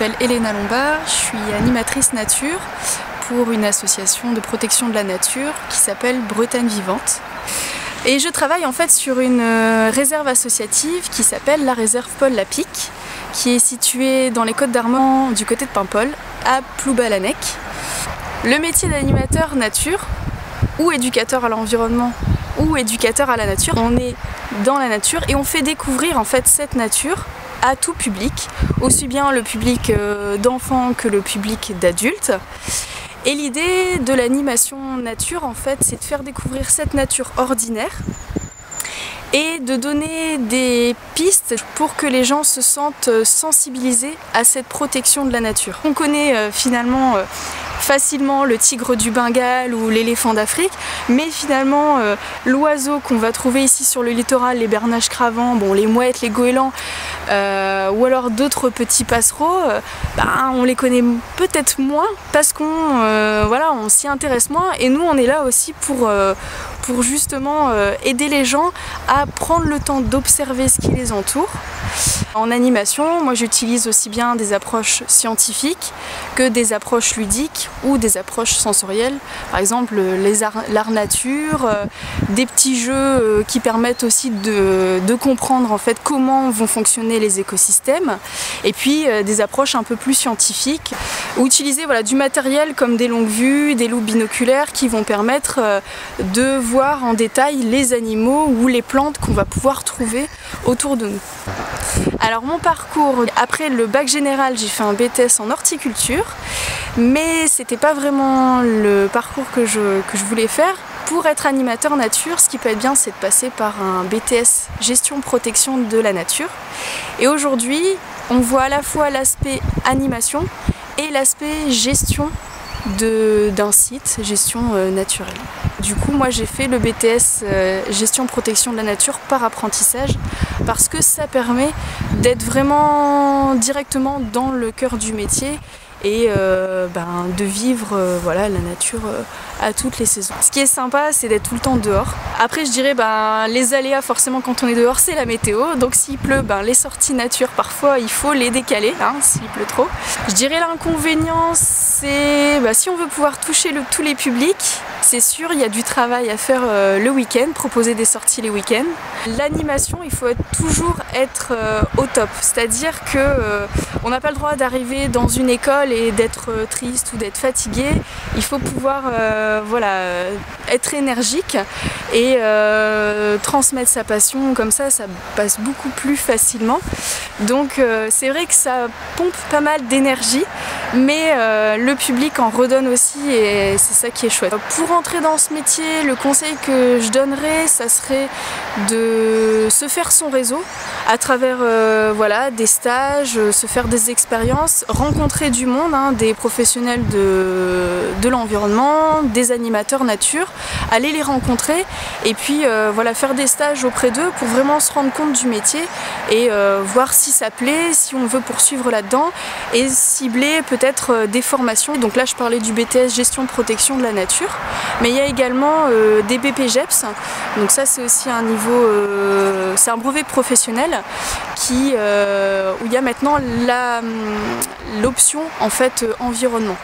m'appelle Elena Lombard, je suis animatrice nature pour une association de protection de la nature qui s'appelle Bretagne Vivante. Et je travaille en fait sur une réserve associative qui s'appelle la réserve Paul Lapique, qui est située dans les Côtes d'Armor du côté de Paimpol, à Ploubalanec. Le métier d'animateur nature, ou éducateur à l'environnement, ou éducateur à la nature, on est dans la nature et on fait découvrir en fait cette nature à tout public, aussi bien le public d'enfants que le public d'adultes. Et l'idée de l'animation nature, en fait, c'est de faire découvrir cette nature ordinaire et de donner des pistes pour que les gens se sentent sensibilisés à cette protection de la nature. On connaît finalement facilement le tigre du Bengale ou l'éléphant d'Afrique, mais finalement l'oiseau qu'on va trouver ici sur le littoral, les bernaches cravants, bon, les mouettes, les goélands, ou alors d'autres petits passereaux, on les connaît peut-être moins parce qu'on voilà, on s'y intéresse moins, et nous on est là aussi pour justement aider les gens à prendre le temps d'observer ce qui les entoure. En animation, moi j'utilise aussi bien des approches scientifiques que des approches ludiques ou des approches sensorielles. Par exemple l'art nature, des petits jeux qui permettent aussi de comprendre en fait comment vont fonctionner les écosystèmes, et puis des approches un peu plus scientifiques, ou utiliser voilà, du matériel comme des longues vues, des loupes binoculaires qui vont permettre de voir en détail les animaux ou les plantes qu'on va pouvoir trouver autour de nous. Alors mon parcours, après le bac général, j'ai fait un BTS en horticulture, mais c'était pas vraiment le parcours que je voulais faire. Pour être animateur nature, ce qui peut être bien, c'est de passer par un BTS gestion protection de la nature. Et aujourd'hui, on voit à la fois l'aspect animation et l'aspect gestion d'un site, gestion naturelle. Du coup, moi j'ai fait le BTS gestion protection de la nature par apprentissage, parce que ça permet d'être vraiment directement dans le cœur du métier et de vivre voilà, la nature à toutes les saisons. Ce qui est sympa, c'est d'être tout le temps dehors. Après, je dirais les aléas, forcément, quand on est dehors, c'est la météo. Donc s'il pleut, les sorties nature, parfois, il faut les décaler, s'il pleut trop. Je dirais l'inconvénient, c'est si on veut pouvoir toucher tous les publics, c'est sûr, il y a du travail à faire le week-end, proposer des sorties les week-ends. L'animation, il faut toujours être au top, c'est-à-dire que on n'a pas le droit d'arriver dans une école et d'être triste ou d'être fatigué. Il faut pouvoir voilà, être énergique et transmettre sa passion, comme ça passe beaucoup plus facilement. Donc c'est vrai que ça pompe pas mal d'énergie, mais le public en redonne aussi, et c'est ça qui est chouette. Pour entrer dans ce métier, le conseil que je donnerais, ça serait de se faire son réseau à travers voilà, des stages, se faire des expériences, rencontrer du monde, des professionnels de l'environnement, des animateurs nature, aller les rencontrer et puis voilà, faire des stages auprès d'eux pour vraiment se rendre compte du métier et voir si ça plaît, si on veut poursuivre là-dedans, et cibler peut-être des formations. Donc là je parlais du BTS gestion protection de la nature, mais il y a également des BPGEPS, donc ça c'est aussi un niveau, c'est un brevet professionnel où il y a maintenant l'option en fait environnement.